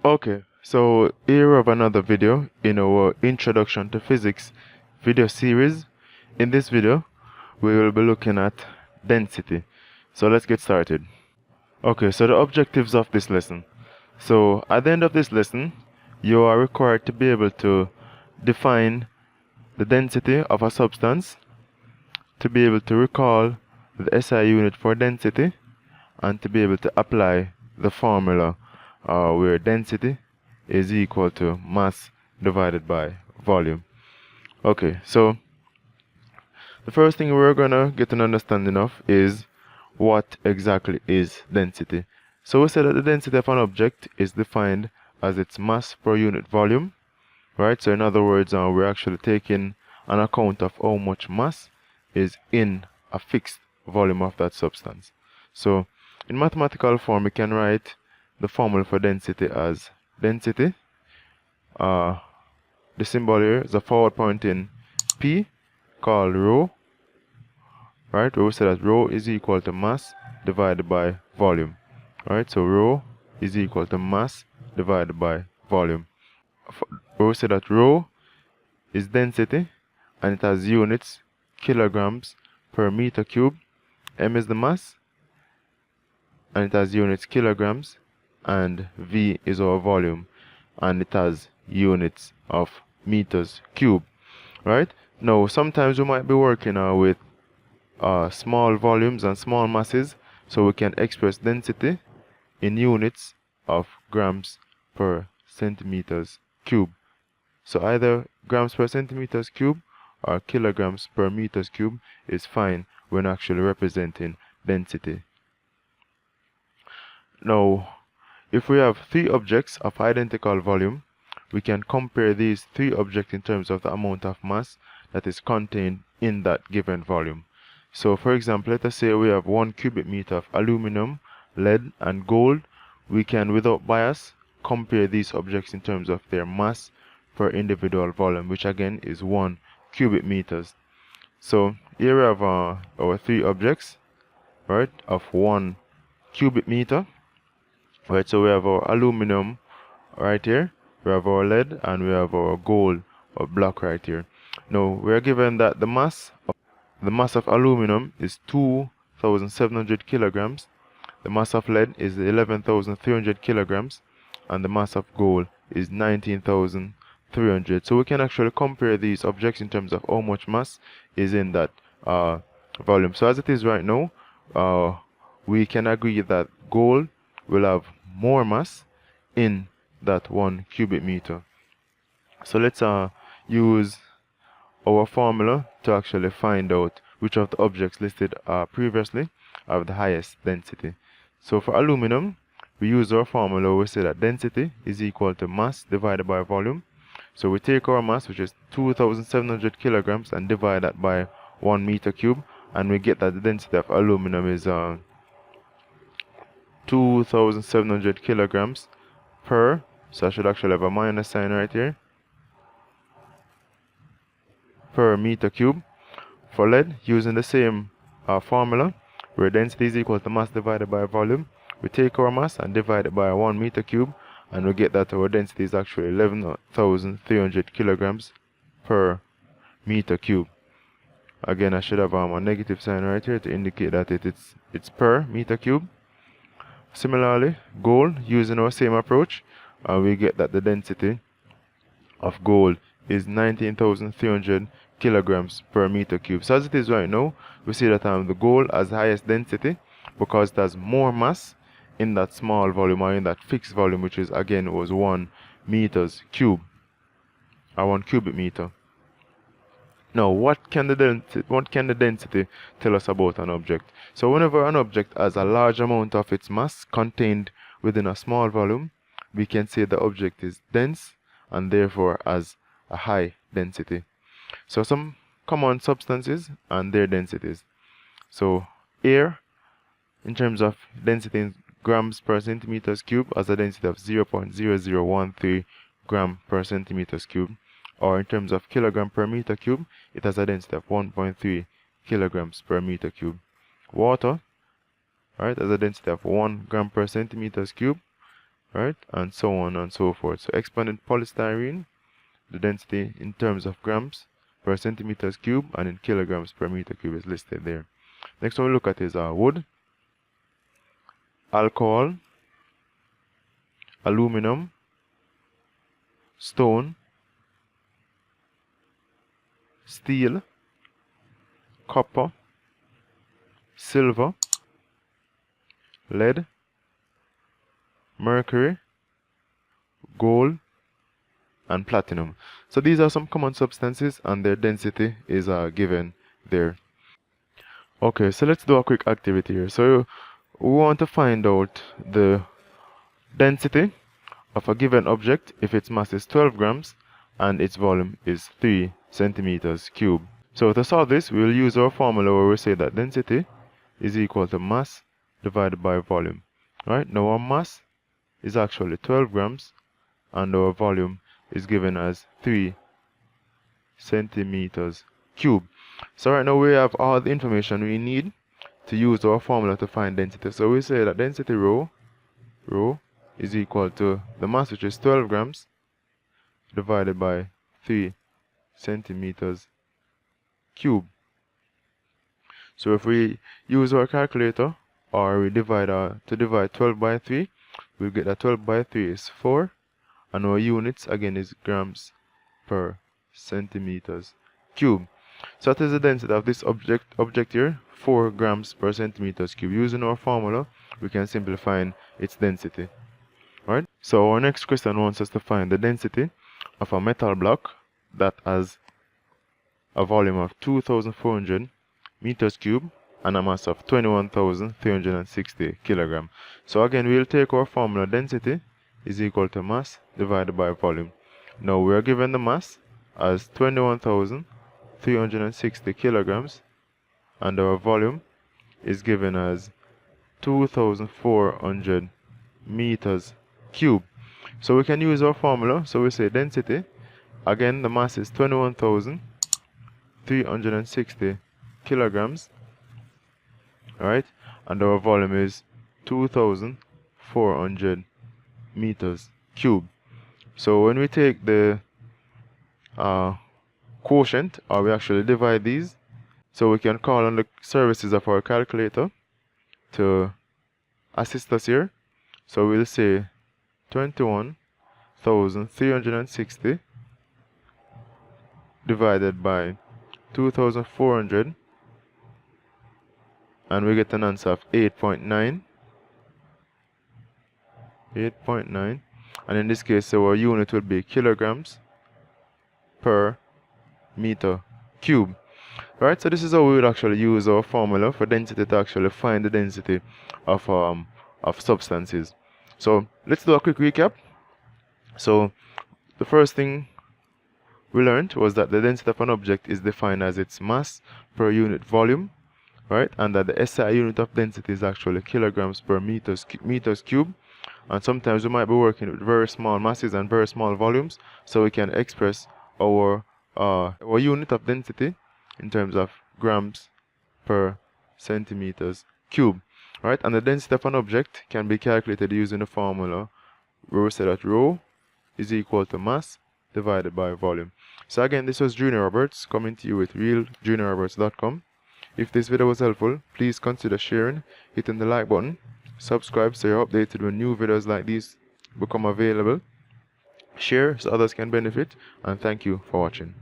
Okay, so here we have another video in our Introduction to Physics video series. In this video, we will be looking at density. So let's get started. Okay, so the objectives of this lesson. So at the end of this lesson, you are required to be able to define the density of a substance, to be able to recall the SI unit for density, and to be able to apply the formula where density is equal to mass divided by volume. Okay, so the first thing we're gonna get an understanding of is what exactly is density. So we said that the density of an object is defined as its mass per unit volume, right? So in other words, we're actually taking an account of how much mass is in a fixed volume of that substance. So in mathematical form, we can write the formula for density as density. The symbol here is a forward pointing P called rho, right? Where we say that rho is equal to mass divided by volume, right? So rho is equal to mass divided by volume. Where we say that rho is density and it has units kilograms per meter cube. M is the mass and it has units kilograms, and V is our volume and it has units of meters cube, right? Now sometimes we might be working with small volumes and small masses, so we can express density in units of grams per centimeters cube. So either grams per centimeters cube or kilograms per meters cube is fine when actually representing density. Now, if we have three objects of identical volume, we can compare these three objects in terms of the amount of mass that is contained in that given volume. So for example, let us say we have 1 cubic meter of aluminum, lead, and gold. We can, without bias, compare these objects in terms of their mass per individual volume, which again is 1 cubic meters. So here we have our three objects, right, of 1 cubic meter. Right, so we have our aluminum right here, we have our lead, and we have our gold or block right here. Now we are given that the mass of aluminum is 2,700 kilograms, the mass of lead is 11,300 kilograms, and the mass of gold is 19,300. So we can actually compare these objects in terms of how much mass is in that volume. So as it is right now, we can agree that gold will have more mass in that 1 cubic meter. So let's use our formula to actually find out which of the objects listed previously have the highest density. So for aluminum, we use our formula. We say that density is equal to mass divided by volume. So we take our mass, which is 2,700 kilograms, and divide that by 1 meter cube, and we get that the density of aluminum is 2,700 kilograms per, so I should actually have a minus sign right here, per meter cube. For lead, using the same formula, where density is equal to mass divided by volume, we take our mass and divide it by 1 meter cube, and we get that our density is actually 11,300 kilograms per meter cube. Again, I should have a negative sign right here to indicate that it's per meter cube. Similarly, gold, using our same approach, we get that the density of gold is 19,300 kilograms per meter cube. So as it is right now, we see that the gold has the highest density because it has more mass in that small volume, or in that fixed volume, which is again was 1 meters cube, or 1 cubic meter. Now, what can the density tell us about an object? So whenever an object has a large amount of its mass contained within a small volume, we can say the object is dense and therefore has a high density. So some common substances and their densities. So air, in terms of density in grams per centimeters cube, has a density of 0.0013 gram per centimeters cube. Or in terms of kilogram per meter cube, it has a density of 1.3 kilograms per meter cube. Water, right, has a density of 1 gram per centimeters cube, right? And so on and so forth. So expanded polystyrene, the density in terms of grams per centimeters cube and in kilograms per meter cube is listed there. Next one we look at is wood, alcohol, aluminum, stone, steel, copper, silver, lead, mercury, gold, and platinum. So these are some common substances and their density is given there. Okay, so let's do a quick activity here. So we want to find out the density of a given object if its mass is 12 grams and its volume is 3 centimeters cube. So to solve this, we will use our formula where we say that density is equal to mass divided by volume. Right? Now our mass is actually 12 grams and our volume is given as 3 centimeters cube. So right now we have all the information we need to use our formula to find density. So we say that density rho is equal to the mass, which is 12 grams, divided by 3 centimeters cube. So if we use our calculator or we divide to divide 12 by 3, we'll get that 12 by 3 is 4, and our units again is grams per centimeters cube. So that is the density of this object here, 4 grams per centimeters cube. Using our formula, we can simply find its density. Right? So our next question wants us to find the density of a metal block that has a volume of 2,400 meters cube and a mass of 21,360 kilogram. So again, we'll take our formula density is equal to mass divided by volume. Now we are given the mass as 21,360 kilograms and our volume is given as 2,400 meters cube. So we can use our formula. So we say density, again the mass is 21,360 kilograms, alright, and our volume is 2,400 meters cube. So when we take the quotient, or we actually divide these, so we can call on the services of our calculator to assist us here. So we'll say 21,360 divided by 2,400, and we get an answer of 8.9, and in this case our unit will be kilograms per meter cube. Right, so this is how we would actually use our formula for density to actually find the density of substances. So let's do a quick recap. So the first thing we learned was that the density of an object is defined as its mass per unit volume, right? And that the SI unit of density is actually kilograms per meters cube. And sometimes we might be working with very small masses and very small volumes, so we can express our unit of density in terms of grams per centimeters cube, right? And the density of an object can be calculated using the formula where we say that rho is equal to mass divided by volume. So again, this was Junior Roberts coming to you with realjuniorroberts.com. If this video was helpful, please consider sharing, hitting the like button, subscribe so you're updated when new videos like these become available, share so others can benefit, and thank you for watching.